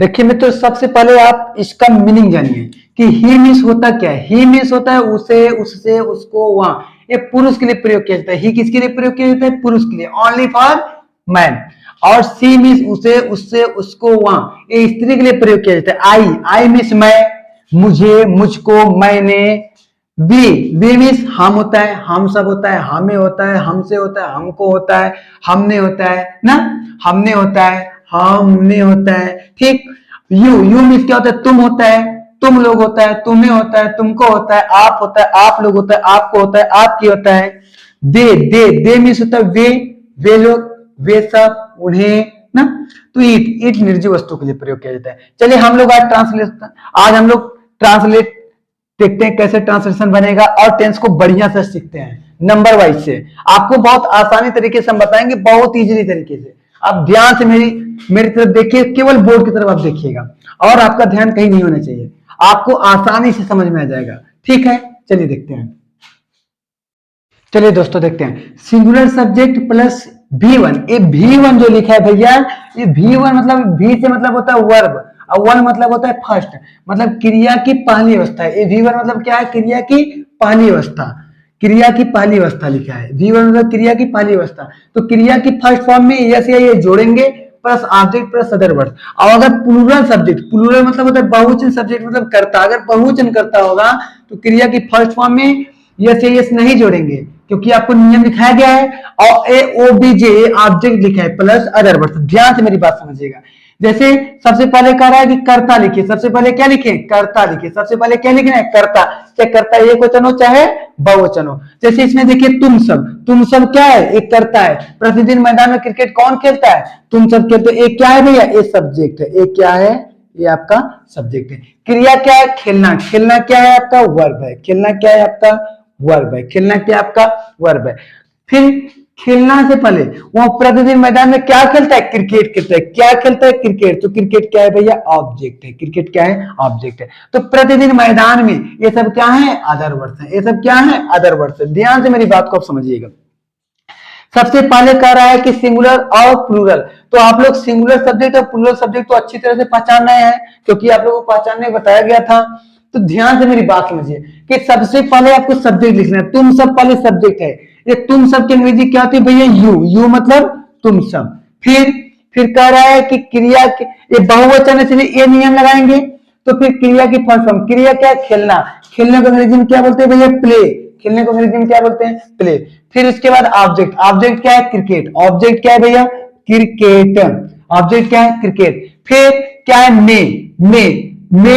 देखिए मित्रों, सबसे पहले आप इसका मीनिंग जानिए कि ही मीन्स होता क्या है। ही मीन्स होता है उसे, उससे, उसको, वहां। ये पुरुष के लिए प्रयोग किया जाता है। ही किसके लिए प्रयोग किया जाता है? पुरुष के लिए, ओनली फॉर मैन। और सी मीन्स उसे, उससे, उसको, वहां, ये स्त्री के लिए प्रयोग किया जाता है। आई मीन्स मैं, मुझे, मुझको, मैंने। वी मीन्स हम होता है, हम सब होता है, हमें होता है, हमसे होता है, हमको होता है, हमने होता है ना, हमने होता है, हमने होता है। ठीक। यू मीन्स क्या होता है? तुम होता है, तुम लोग होता है, तुम्हें होता है, तुमको होता है, आप होता है, आप लोग होता है, आपको होता है, आपकी होता है। दे मीन्स होता है वे लोग, वे सब, उन्हें ना। तो ईट निर्जीव वस्तु के लिए प्रयोग किया जाता है। चलिए हम लोग आज हम लोग ट्रांसलेट देखते हैं कैसे ट्रांसलेशन बनेगा, और टेंस को बढ़िया से सीखते हैं नंबर वाइज से। आपको बहुत आसानी तरीके से हम बताएंगे, बहुत इजीली तरीके से। आप ध्यान से मेरी तरफ देखिए, केवल बोर्ड की तरफ आप देखिएगा, और आपका ध्यान कहीं नहीं होना चाहिए, आपको आसानी से समझ में आ जाएगा। ठीक है, चलिए देखते हैं। चलिए दोस्तों देखते हैं, सिंगुलर सब्जेक्ट प्लस V1। ये V1 जो लिखा है भैया, ये V1 मतलब V से मतलब होता है वर्ब, और वन मतलब होता है फर्स्ट, मतलब क्रिया की पहली अवस्था है। ये V1 मतलब क्या है? क्रिया की पहली अवस्था, क्रिया की पहली अवस्था लिखा है। V1 मतलब क्रिया की पहली अवस्था। तो क्रिया की फर्स्ट फॉर्म में यस या ये जोड़ेंगे, plus object plus other word. और अगर प्लूरल सब्जेक्ट, प्लूरल मतलब होता है बहुवचन सब्जेक्ट, मतलब कर्ता, अगर बहुवचन करता होगा तो क्रिया की फर्स्ट फॉर्म में यस या यस नहीं जोड़ेंगे, क्योंकि आपको नियम दिखाया गया है। और OBJ ऑब्जेक्ट लिखा है प्लस अदर वर्ड। ध्यान से मेरी बात समझिएगा। जैसे सबसे पहले कह रहा है कि कर्ता लिखिए, सबसे पहले क्या लिखे? कर्ता लिखिए। सबसे पहले क्या लिखना है? कर्ता। चाहे कर्ता एक वचन हो चाहे बहुवचन हो। जैसे इसमें देखिए तुम सब क्या है? एक कर्ता है। प्रतिदिन मैदान में क्रिकेट कौन खेलता है? तुम सब खेलते हो। एक क्या है भैया? ये सब्जेक्ट है। एक क्या है? ये आपका सब्जेक्ट है। क्रिया क्या है? खेलना। खेलना क्या है? आपका वर्ब है। खेलना क्या है? आपका वर्ब है। खेलना क्या आपका वर्ब है। फिर खेलना से पहले वो प्रतिदिन मैदान में क्या खेलता है? क्रिकेट खेलता है। क्या खेलता है? क्रिकेट। तो क्रिकेट क्या है भैया? ऑब्जेक्ट है। क्रिकेट क्या है? ऑब्जेक्ट है। तो प्रतिदिन मैदान में ये सब क्या है? अदर वर्ड्स है। ये सब क्या है? अदर वर्ड्स है। ध्यान से मेरी बात को आप समझिएगा। सबसे पहले कह रहा है कि सिंगुलर और प्लूरल। तो आप लोग सिंगुलर सब्जेक्ट और प्लूरल सब्जेक्ट तो अच्छी तरह से पहचान रहे हैं, क्योंकि आप लोगों को पहचानने बताया गया था। तो ध्यान से मेरी बात समझिए कि सबसे पहले आपको सब्जेक्ट लिखना है। तुम सब पहले सब्जेक्ट है। ये तुम सब की अंग्रेजी क्या होती है भैया? यू मतलब तुम सब। फिर कह रहा है कि क्रिया ये बहुवचन है, इसलिए ये नियम लगाएंगे। तो फिर क्रिया की फर्स्ट फॉर्म, क्रिया क्या है? खेलना। खेलने को अंग्रेजी में क्या बोलते हैं भैया? प्ले। खेलने को अंग्रेजी में क्या बोलते हैं? प्ले। फिर इसके बाद ऑब्जेक्ट। ऑब्जेक्ट क्या है? क्रिकेट। ऑब्जेक्ट क्या है भैया? क्रिकेट। ऑब्जेक्ट क्या है? क्रिकेट। फिर क्या है? मे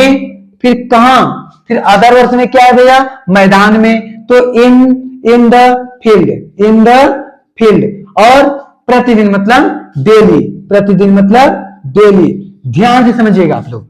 फिर कहां? फिर अदर वर्ड्स में क्या है भैया? मैदान में। तो इन द फील्ड। और प्रतिदिन मतलब डेली। प्रतिदिन मतलब डेली। ध्यान से समझिएगा आप लोग।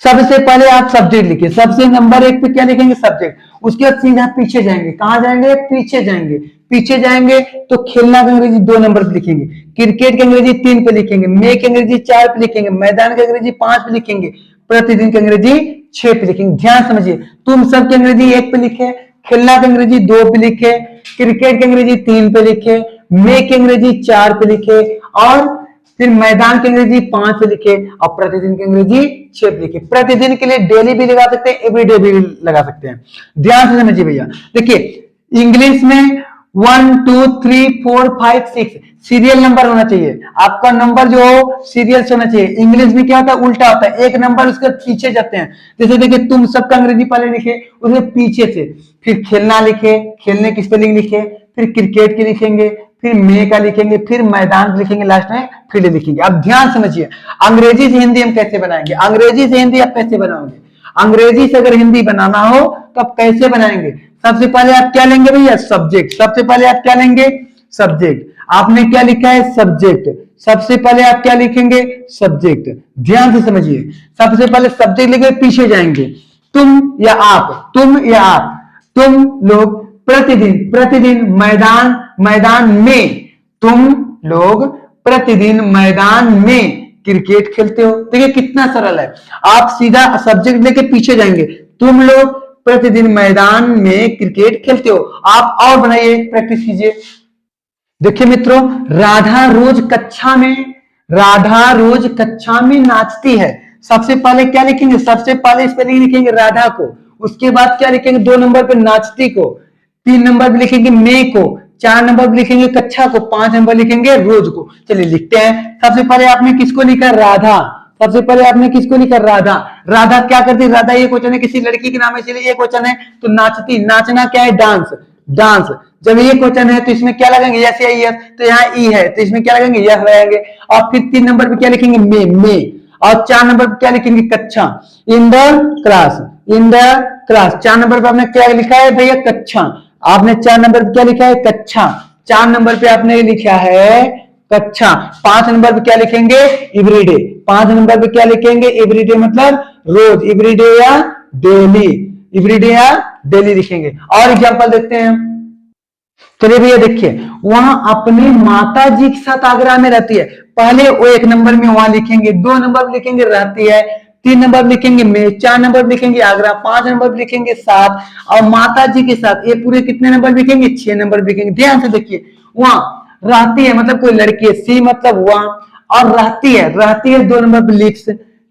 सबसे पहले आप सब्जेक्ट लिखिए। सबसे नंबर 1 पे क्या लिखेंगे? सब्जेक्ट। उसके बाद सीधा पीछे जाएंगे। कहां जाएंगे? पीछे जाएंगे। पीछे जाएंगे तो खेलना का अंग्रेजी 2 नंबर पे लिखेंगे, क्रिकेट की अंग्रेजी 3 पे लिखेंगे, मे की अंग्रेजी 4 पे लिखेंगे, मैदान की अंग्रेजी 5 पे लिखेंगे, प्रतिदिन की अंग्रेजी 6 पे लिखेंगे। ध्यान समझिए, तुम सब की अंग्रेजी 1 पे लिखे, खेलना की अंग्रेजी 2 पे लिखे, क्रिकेट की अंग्रेजी 3 पे लिखे, मे की अंग्रेजी 4 पे लिखे, और फिर मैदान की अंग्रेजी 5 पे लिखे, और प्रतिदिन की अंग्रेजी 6 पे लिखे। प्रतिदिन के लिए डेली भी लगा सकते हैं, एवरीडे भी लगा सकते हैं। ध्यान से समझिए भैया। देखिए इंग्लिश में 1 2 3 4 5 6 सीरियल नंबर होना चाहिए। आपका नंबर जो हो सीरियल से होना चाहिए। इंग्लिश में क्या होता है? उल्टा होता है, एक नंबर उसके पीछे जाते हैं। जैसे देखिए तुम सबका अंग्रेजी पहले लिखे, उसके पीछे से फिर खेलना लिखे, खेलने की स्पेलिंग लिखे, फिर क्रिकेट की लिखेंगे, फिर मे का लिखेंगे, फिर मैदान लिखेंगे, लास्ट में फील्ड लिखेंगे। अब ध्यान समझिए, अंग्रेजी से हिंदी हम कैसे बनाएंगे? अंग्रेजी से हिंदी आप कैसे बनाओगे? अंग्रेजी से अगर हिंदी बनाना हो तो आप कैसे बनाएंगे? सबसे पहले आप क्या लेंगे भैया? सब्जेक्ट। सबसे पहले आप क्या लेंगे? सब्जेक्ट। आपने क्या लिखा है? सब्जेक्ट। सबसे पहले आप क्या लिखेंगे? सब्जेक्ट। ध्यान से समझिए, सबसे पहले सब्जेक्ट लेके पीछे जाएंगे। तुम या आप, तुम लोग प्रतिदिन मैदान में, तुम लोग प्रतिदिन मैदान में क्रिकेट खेलते हो। देखिए कितना सरल है। आप सीधा सब्जेक्ट लेके पीछे जाएंगे, तुम लोग प्रतिदिन मैदान में क्रिकेट खेलते हो। आप और बनाइए, प्रैक्टिस कीजिए। देखिए मित्रों, राधा रोज कक्षा में नाचती है। सबसे पहले क्या लिखेंगे, सबसे पहले स्पेलिंग लिखेंगे राधा को, उसके बाद क्या लिखेंगे 2 नंबर पे नाचती को, 3 नंबर पे लिखेंगे मे को, 4 नंबर पे लिखेंगे कक्षा को, 5 नंबर लिखेंगे रोज को। चलिए लिखते हैं। सबसे पहले आपने किसको लिखा, राधा। सबसे पहले आपने किसको लिखा, राधा। राधा क्या करती है, राधा एक वचन है, किसी लड़की के नाम है इसलिए एक वचन है, तो नाचती, नाचना क्या है, डांस, डांस। जब एक वचन है तो इसमें क्या लगाएंगे, यस या यस, तो यहाँ ई है तो इसमें क्या लगाएंगे, यस लगाएंगे। और फिर 3 नंबर पे क्या लिखेंगे, मे। और 4 नंबर पे क्या लिखेंगे, कक्षा, in the class, in the class. 4 number पे आपने क्या लिखा है भैया, कक्षा। आपने 4 नंबर पे क्या लिखा है, कक्षा। 4 नंबर पे आपने लिखा है कक्षा। 5 नंबर पे क्या लिखेंगे, एवरीडे। 5 नंबर पे क्या लिखेंगे, एवरीडे मतलब रोज, एवरीडे या डेली, एवरीडे या डेली लिखेंगे। और एग्जांपल देखते हैं। चलिए भैया देखिए, वहां अपने माता जी के साथ आगरा में रहती है। पहले वो 1 नंबर में वहां लिखेंगे, 2 नंबर में लिखेंगे रहती है, 3 नंबर लिखेंगे में, 4 नंबर लिखेंगे आगरा, 5 नंबर लिखेंगे साथ, और माता जी के साथ ये पूरे कितने नंबर लिखेंगे, 6 नंबर लिखेंगे। ध्यान से देखिए, वहां रहती है मतलब कोई लड़की है, सी मतलब वहां, और रहती है 2 नंबर पे लिप्स,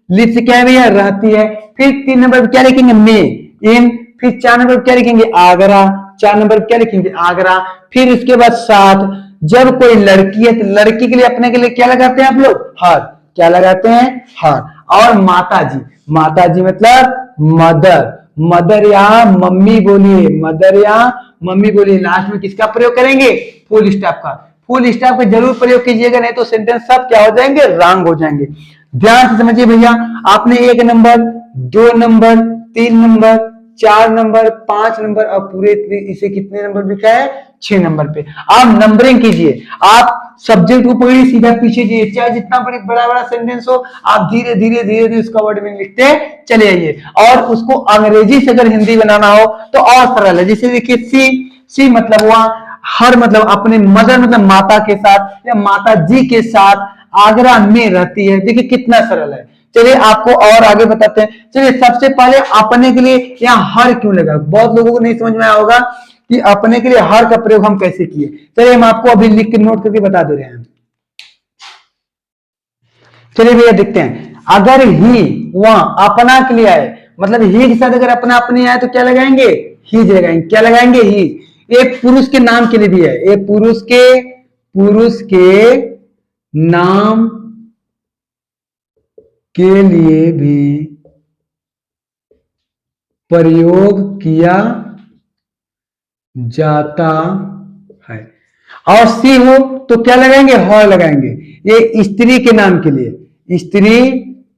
लिप्स क्या है भैया, रहती है। फिर 3 नंबर पे क्या लिखेंगे, में, इन। फिर 4 नंबर पे क्या लिखेंगे, आगरा। 4 नंबर पे क्या लिखेंगे, आगरा। फिर उसके बाद साथ। जब कोई लड़की है तो लड़की के लिए, अपने के लिए क्या लगाते हैं आप लोग, हर। क्या लगाते हैं, हर। और माताजी, माताजी मतलब मदर, मदर या मम्मी बोलिए, मदर या मम्मी बोलिए। लास्ट में किसका प्रयोग करेंगे, फुल स्टॉप का। फुल स्टॉप का जरूर प्रयोग कीजिएगा, नहीं तो सेंटेंस सब क्या हो जाएंगे, रॉन्ग हो जाएंगे। ध्यान से समझिए भैया, आपने 1 number, 2 number, 3 number, 4 number, 5 number और पूरे इसे कितने नंबर लिखा है, 6 नंबर पे। आप नंबरिंग कीजिए, आप सब्जेक्ट को पकड़िए, सीधा पीछे जाइए, चाहे जितना बड़ा बड़ा सेंटेंस हो, आप धीरे धीरे धीरे धीरे उसका वर्ड में लिखते चले आइए। और उसको अंग्रेजी से अगर हिंदी बनाना हो तो और सरल है। जैसे देखिए, सी मतलब वहां, हर मतलब अपने मदर मतलब माता के साथ या माता जी के साथ आगरा में रहती है। देखिए कितना सरल है। चलिए आपको और आगे बताते हैं। चलिए सबसे पहले अपने के लिए यहाँ हर क्यों लगा, बहुत लोगों को नहीं समझ में आया होगा कि अपने के लिए हर का प्रयोग हम कैसे किए। चलिए हम आपको अभी लिख के नोट करके बता दे रहे हैं। चलिए भैया देखते हैं, अगर ही वहां अपना के लिए आए, मतलब ही के साथ अगर अपना अपने आए तो क्या लगाएंगे, ही लगाएंगे। क्या लगाएंगे, ही। एक पुरुष के नाम के लिए भी है, एक पुरुष के नाम के लिए भी प्रयोग किया जाता है। और सी हो तो क्या लगाएंगे, हॉर लगाएंगे। ये स्त्री के नाम के लिए, स्त्री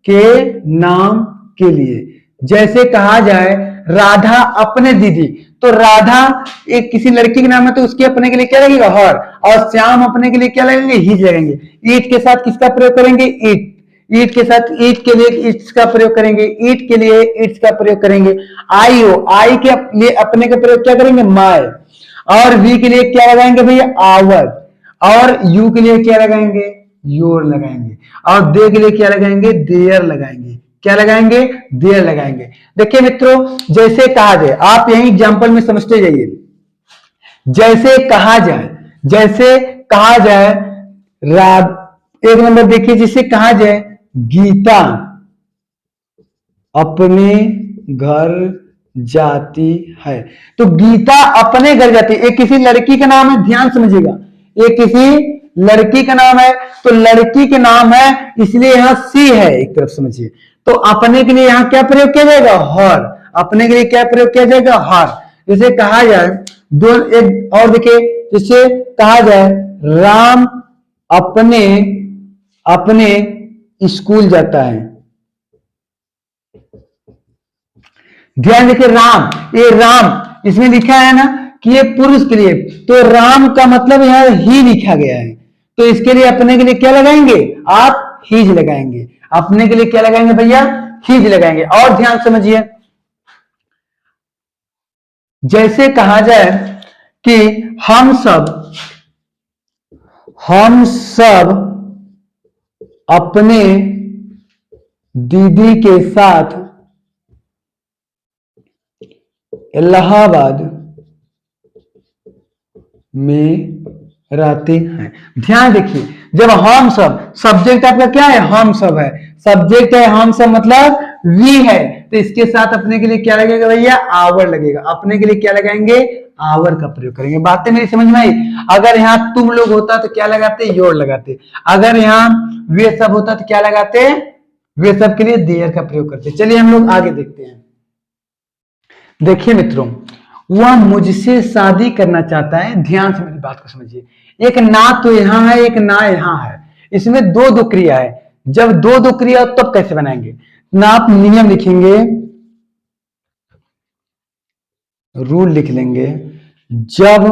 के नाम के लिए। जैसे कहा जाए राधा अपने दीदी, तो राधा एक किसी लड़की के नाम है तो उसके अपने के लिए क्या लगेगा, हर। और श्याम अपने के लिए क्या लगेंगे, हिज लगेंगे। ईट के साथ किसका प्रयोग करेंगे, ईट। ईट के साथ ईट के लिए ईट्स का प्रयोग करेंगे, ईट के लिए ईट्स का प्रयोग करेंगे। आई हो, आई के लिए अपने का प्रयोग क्या करेंगे, माय। और वी के लिए क्या लगाएंगे भैया, आवर। और यू के लिए क्या लगाएंगे, योर लगाएंगे। और दे के लिए क्या लगाएंगे, देयर लगाएंगे। क्या लगाएंगे, देयर लगाएंगे। देखिए मित्रों, जैसे कहा जाए, आप यही एग्जांपल में समझते जाइए। जैसे कहा जाए, जैसे कहा जाए, एक नंबर देखिए, जिसे कहा जाए गीता अपने घर जाती है, तो गीता अपने घर जाती है, एक किसी लड़की का नाम है, ध्यान समझिएगा, एक किसी लड़की का नाम है, तो लड़की के नाम है इसलिए यहां सी है, एक तरफ समझिए। तो अपने के लिए यहां क्या प्रयोग किया जाएगा, हर। अपने के लिए क्या प्रयोग किया जाएगा, हर। जैसे कहा जाए, दो एक और देखिए, जिसे कहा जाए राम अपने अपने स्कूल जाता है। ध्यान देखिए, राम, ये राम इसमें लिखा है ना कि ये पुरुष के लिए, तो राम का मतलब यहां ही लिखा गया है, तो इसके लिए अपने के लिए क्या लगाएंगे, आप हिज लगाएंगे। अपने के लिए क्या लगाएंगे भैया, हिज लगाएंगे। और ध्यान समझिए, जैसे कहा जाए कि हम सब अपने दीदी के साथ इलाहाबाद में रहते हैं। ध्यान देखिए, जब हम सब, सब्जेक्ट आपका क्या है, हम सब है, सब्जेक्ट है हम सब मतलब वी है, तो इसके साथ अपने के लिए क्या लगेगा भैया, आवर लगेगा। अपने के लिए क्या लगाएंगे, आवर का प्रयोग करेंगे। बातें मेरी समझ में आई? अगर यहाँ तुम लोग होता तो क्या लगाते, योर लगाते। अगर यहाँ वे सब होता तो क्या लगाते, वे सब के लिए देयर का प्रयोग करते। चलिए हम लोग आगे देखते हैं। देखिए मित्रों, वह मुझसे शादी करना चाहता है। ध्यान से मेरी बात को समझिए। एक ना तो यहां है, एक ना यहां है, इसमें दो दो क्रिया है। जब दो दो क्रिया हो तब कैसे बनाएंगे ना, आप नियम लिखेंगे, रूल लिख लेंगे। जब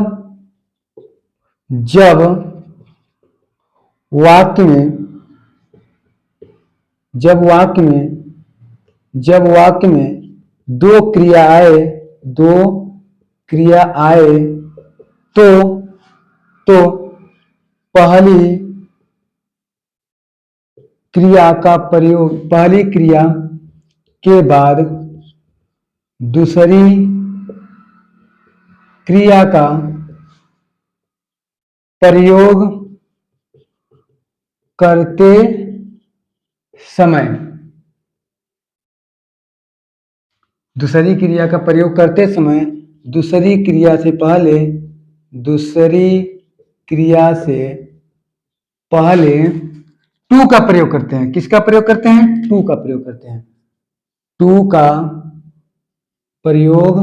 जब वाक्य में जब वाक्य में जब वाक्य में दो क्रिया आए, दो क्रिया आए, तो पहली क्रिया का प्रयोग, पहली क्रिया के बाद दूसरी क्रिया का प्रयोग करते समय, दूसरी क्रिया का प्रयोग करते समय दूसरी क्रिया से पहले, दूसरी क्रिया से पहले टू का प्रयोग करते हैं। किसका प्रयोग करते हैं, टू का प्रयोग करते हैं। टू का प्रयोग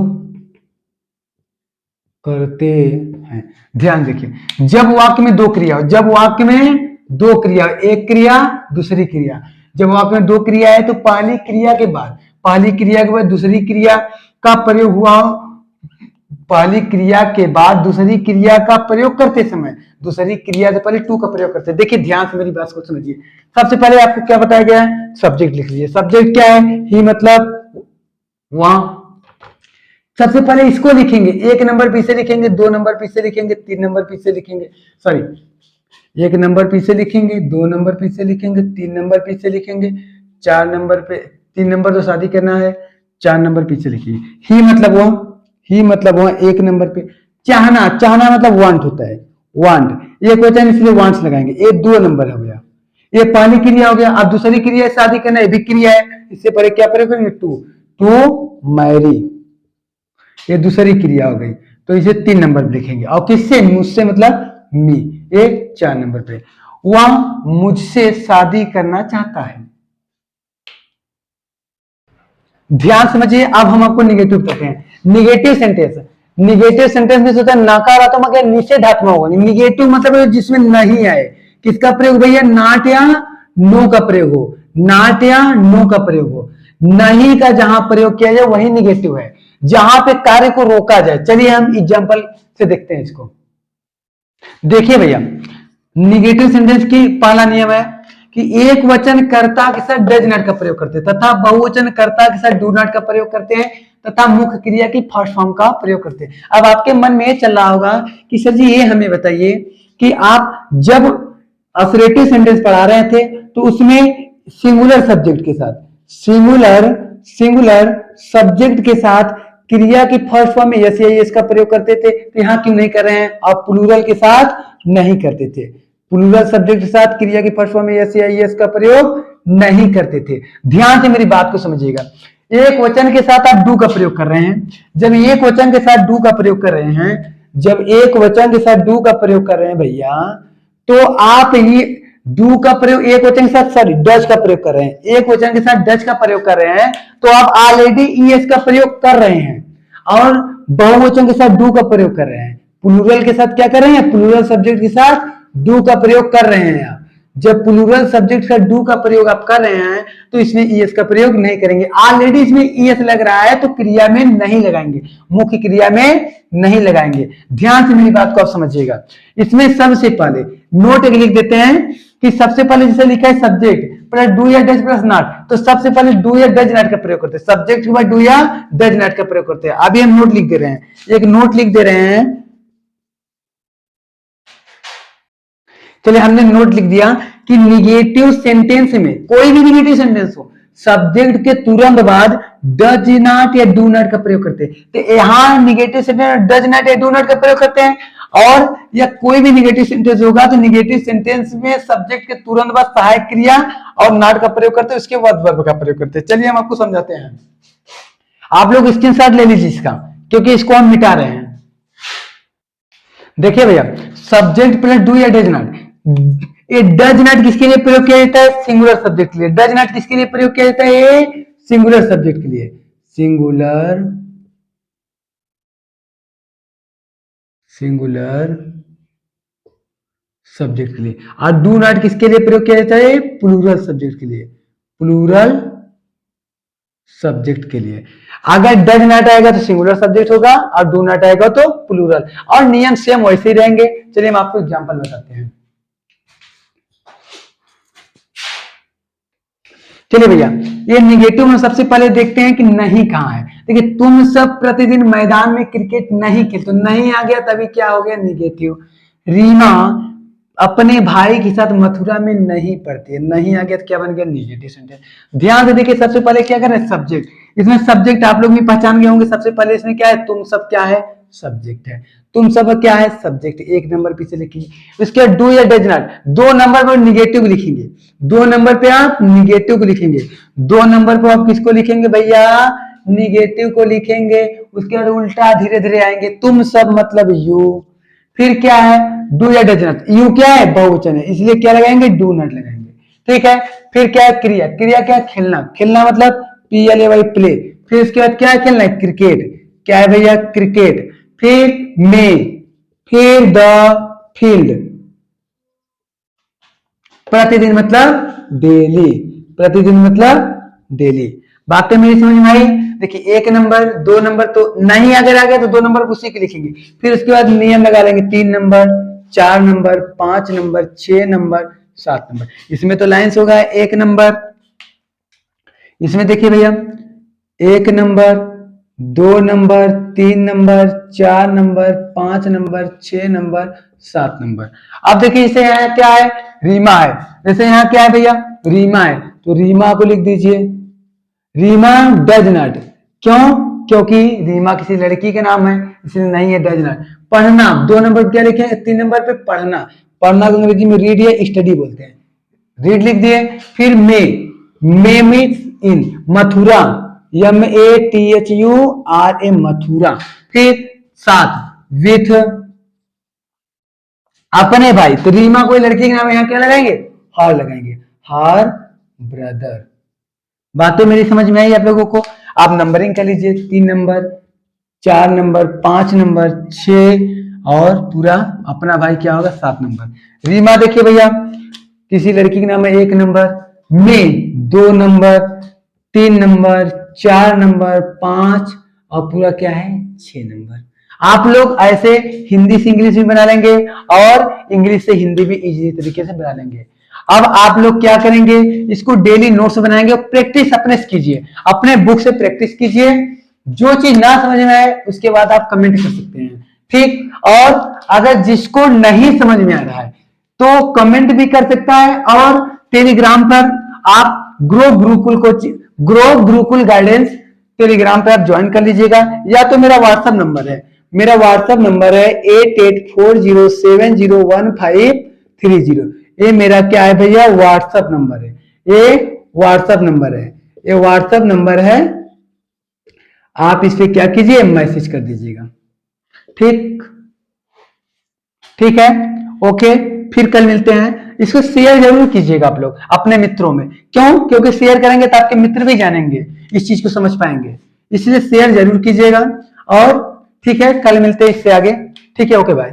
करते हैं। ध्यान देखिए, जब वाक्य में दो क्रिया हो, जब वाक्य में दो क्रिया, एक क्रिया दूसरी क्रिया, जब वाक्य में दो क्रिया है तो पहली क्रिया के बाद, पहली क्रिया के बाद दूसरी क्रिया का प्रयोग हुआ हो, पहली क्रिया के बाद दूसरी क्रिया का प्रयोग करते समय दूसरी क्रिया से पहले टू का प्रयोग करते हैं। देखिए ध्यान से मेरी बात को समझिए। सबसे पहले आपको क्या बताया गया है, सब्जेक्ट लिख लीजिए। सब्जेक्ट क्या है, ही मतलब वहां। सबसे पहले इसको लिखेंगे, एक नंबर पीछे लिखेंगे, दो नंबर पीछे लिखेंगे, तीन नंबर पीछे लिखेंगे, सॉरी, एक नंबर पीछे लिखेंगे, दो नंबर पीछे लिखेंगे, तीन नंबर पीछे लिखेंगे, चार नंबर पे, तीन नंबर तो शादी करना है, चार नंबर पीछे लिखिए। ही मतलब वो, ही मतलब वो एक नंबर पे। चाहना, चाहना मतलब वांट होता है, वांट, एक वचन इसलिए वांट्स लगाएंगे। ये दो नंबर हो गया, ये पहली क्रिया हो गया। अब दूसरी क्रिया है शादी करना, ये भी क्रिया है, इससे पहले क्या प्रयोग करेंगे, टू, टू मैरी, ये दूसरी क्रिया हो गई, तो इसे तीन नंबर पे लिखेंगे। और किससे, मुझसे मतलब मी, ये चार नंबर पे। वह मुझसे शादी करना चाहता है। ध्यान समझिए, अब हम आपको निगेटिव बताते हैं। निगेटिव सेंटेंस, निगेटिव सेंटेंस में होता है नकारात्मक या निषेधात्मक होगा। निगेटिव मतलब जिसमें नहीं आए। किसका प्रयोग भैया, नॉट या नो का प्रयोग हो, नॉट या नो का प्रयोग हो। नहीं का जहां प्रयोग किया जाए वही निगेटिव है, जहां पे कार्य को रोका जाए। चलिए हम एग्जांपल से देखते हैं इसको। देखिए भैया, निगेटिव सेंटेंस की पहला नियम है कि एक वचन कर्ता के साथ डज नॉट का प्रयोग करते हैं, तथा बहुवचन कर्ता के साथ डू नॉट का प्रयोग करते हैं, तथा मुख्य क्रिया की फर्स्ट फॉर्म का प्रयोग करते हैं। अब आपके मन में ये चल रहा होगा कि सर जी ये हमें बताइए कि आप जब असरेटिव सेंटेंस पढ़ा रहे थे तो उसमें सिंगुलर सब्जेक्ट के साथ, सिंगुलर सब्जेक्ट के साथ क्रिया की फर्स्ट फॉर्म में यस या यस का प्रयोग करते थे, तो यहां क्यों नहीं कर रहे हैं? आप प्लूरल के साथ नहीं करते थे, प्लूरल सब्जेक्ट के साथ क्रिया की फर्स्ट फॉर्म में यस या यस का प्रयोग नहीं करते थे। ध्यान से मेरी बात को समझिएगा। एक वचन के साथ आप डू का प्रयोग कर रहे हैं, जब एक वचन के साथ डू का प्रयोग कर रहे हैं, जब एक वचन के साथ डू का प्रयोग कर रहे हैं भैया, तो आप ये डू का प्रयोग एक वचन के साथ, सॉरी, डज का प्रयोग कर रहे हैं, एक वचन के साथ डज का प्रयोग कर रहे हैं, तो आप ऑलरेडी ईएस का प्रयोग कर रहे हैं। और बहुवचन के साथ डू का प्रयोग कर रहे हैं, प्लूरल के साथ क्या कर रहे हैं, प्लूरल सब्जेक्ट के साथ डू का प्रयोग कर रहे हैं। आप जब प्लूरल सब्जेक्ट का डू का प्रयोग आप कर रहे हैं तो इसमें ईएस का प्रयोग नहीं करेंगे। ऑलरेडी इसमें ईएस लग रहा है तो क्रिया में नहीं लगाएंगे, मुख्य क्रिया में नहीं लगाएंगे। ध्यान से मेरी बात को आप समझिएगा। इसमें सबसे पहले नोट एक लिख देते हैं कि सबसे पहले जैसे लिखा है सब्जेक्ट प्लस डू या डज प्लस नॉट, तो सबसे पहले डू या डज नॉट का प्रयोग करते हैं, सब्जेक्ट के बाद डू या डज नॉट का प्रयोग करते हैं। अभी हम नोट लिख दे रहे हैं, एक नोट लिख दे रहे हैं। चलिए हमने नोट लिख दिया कि निगेटिव सेंटेंस में, कोई भी निगेटिव सेंटेंस हो, सब्जेक्ट के तुरंत बाद डज नॉट या डू नॉट का प्रयोग करते हैं। तो यहां निगेटिव सेंटेंस डज नॉट या डू नॉट का प्रयोग करते हैं, और या कोई भी निगेटिव सेंटेंस होगा तो निगेटिव सेंटेंस में सब्जेक्ट के तुरंत बाद सहायक क्रिया और नॉट का प्रयोग करते हैं, उसके बाद वर्ब का प्रयोग करते हैं। चलिए हम आपको समझाते हैं। आप लोग स्क्रीनशॉट ले लीजिए इसका, क्योंकि इसको हम मिटा रहे हैं। देखिए भैया, सब्जेक्ट प्लस डू या डज नॉट, ये डज नॉट किसके लिए प्रयोग किया जाता है? सिंगुलर सब्जेक्ट के लिए। डज नॉट किसके लिए प्रयोग किया जाता है? सिंगुलर सब्जेक्ट के लिए। सिंगुलर सब्जेक्ट के लिए। और डू नॉट किसके लिए प्रयोग किया जाता है? प्लूरल सब्जेक्ट के लिए। प्लूरल सब्जेक्ट के लिए। अगर डज नॉट आएगा तो सिंगुलर सब्जेक्ट होगा और डू नॉट आएगा तो प्लूरल, और नियम सेम वैसे ही रहेंगे। चलिए हम आपको एग्जांपल बताते हैं। चलिए भैया, ये निगेटिव में सबसे पहले देखते हैं कि नहीं कहां है। देखिए, तुम सब प्रतिदिन मैदान में क्रिकेट नहीं खेलते, नहीं आ गया तभी क्या हो गया? निगेटिव। रीमा अपने भाई के साथ मथुरा में नहीं पढ़ती है, नहीं आ गया तो क्या बन गया? Negative sentence. ध्यान से देखिए, सबसे पहले क्या कर रहे हैं? सब्जेक्ट। इसमें सब्जेक्ट आप लोग भी पहचान गए होंगे। सबसे पहले इसमें क्या है? तुम सब क्या है? सब्जेक्ट है। तुम सब क्या है? सब्जेक्ट। एक नंबर पीछे लिखिए। उसके बाद डू या डज नॉट, 2 नंबर पर निगेटिव लिखेंगे। 2 नंबर पे आप निगेटिव को लिखेंगे। 2 नंबर पर आप किसको लिखेंगे भैया? निगेटिव को लिखेंगे। उसके बाद उल्टा धीरे धीरे आएंगे। तुम सब मतलब यू। फिर क्या है? डू या डज नॉट। यू क्या है? बहुवचन है, इसलिए क्या लगाएंगे? डू नॉट लगाएंगे। ठीक है। फिर क्या है? क्रिया। क्रिया क्या है? खेलना। खेलना मतलब PLAY, प्ले। फिर उसके बाद क्या है? खेलना है, क्रिकेट। क्या है भैया? क्रिकेट। फिर मे, फिर द फील्ड। प्रतिदिन मतलब डेली। प्रतिदिन मतलब डेली। बातें मेरी समझ में आई? देखिए, 1 नंबर 2 नंबर तो नहीं अगर आ गया तो 2 नंबर उसी के लिखेंगे। फिर उसके बाद नियम लगा लेंगे। 3 number, 4 number, 5 number, 6 number, 7 number. इसमें तो लाइन्स होगा 1 नंबर। इसमें देखिए भैया, 1 number, 2 number, 3 number, 4 number, 5 number, 6 number, 7 number. अब देखिए, इसे यहाँ क्या है? रीमा है। जैसे यहाँ क्या है भैया? रीमा है, तो रीमा को लिख दीजिए। Reema does not. क्यों? क्योंकि रीमा किसी लड़की का नाम है, इसलिए नहीं है डज नॉट। पढ़ना, 2 नंबर पे क्या लिखे? 3 नंबर पे पढ़ना। पढ़ना को अंग्रेजी में रीड या स्टडी बोलते हैं। रीड लिख दिए। फिर मे, मे means in. Mathura, MATHURA, Mathura. फिर 7, विथ अपने भाई, तो रीमा कोई लड़की के नाम है, यहाँ क्या लगाएंगे? हर लगाएंगे। Her brother. बातें मेरी समझ में आई आप लोगों को? आप नंबरिंग कर लीजिए। 3 नंबर, 4 नंबर, 5 नंबर, 6 और पूरा अपना भाई क्या होगा? 7 नंबर। रीमा देखिए भैया, किसी लड़की के नाम है 1 नंबर। में 2 नंबर, 3 नंबर, 4 नंबर, 5 और पूरा क्या है? 6 नंबर। आप लोग ऐसे हिंदी से इंग्लिश भी बना लेंगे और इंग्लिश से हिंदी भी इजी तरीके से बना लेंगे। अब आप लोग क्या करेंगे? इसको डेली नोट्स बनाएंगे और प्रैक्टिस अपने से कीजिए, अपने बुक से प्रैक्टिस कीजिए। जो चीज ना समझ में आए उसके बाद आप कमेंट कर सकते हैं, ठीक। और अगर जिसको नहीं समझ में आ रहा है तो कमेंट भी कर सकता है, और टेलीग्राम पर आप ग्रो गुरुकुल गाइडेंस टेलीग्राम पे आप ज्वाइन कर लीजिएगा, या तो मेरा व्हाट्सएप नंबर है, 8840701530। ये मेरा क्या है भैया? व्हाट्सएप नंबर है। ये व्हाट्सएप नंबर है। आप इस पे क्या कीजिए? मैसेज कर दीजिएगा, ठीक है। ओके, फिर कल मिलते हैं। इसको शेयर जरूर कीजिएगा आप लोग अपने मित्रों में। क्यों? क्योंकि शेयर करेंगे तो आपके मित्र भी जानेंगे, इस चीज को समझ पाएंगे, इसलिए शेयर जरूर कीजिएगा। और ठीक है, कल मिलते हैं इससे आगे। ठीक है, ओके बाय।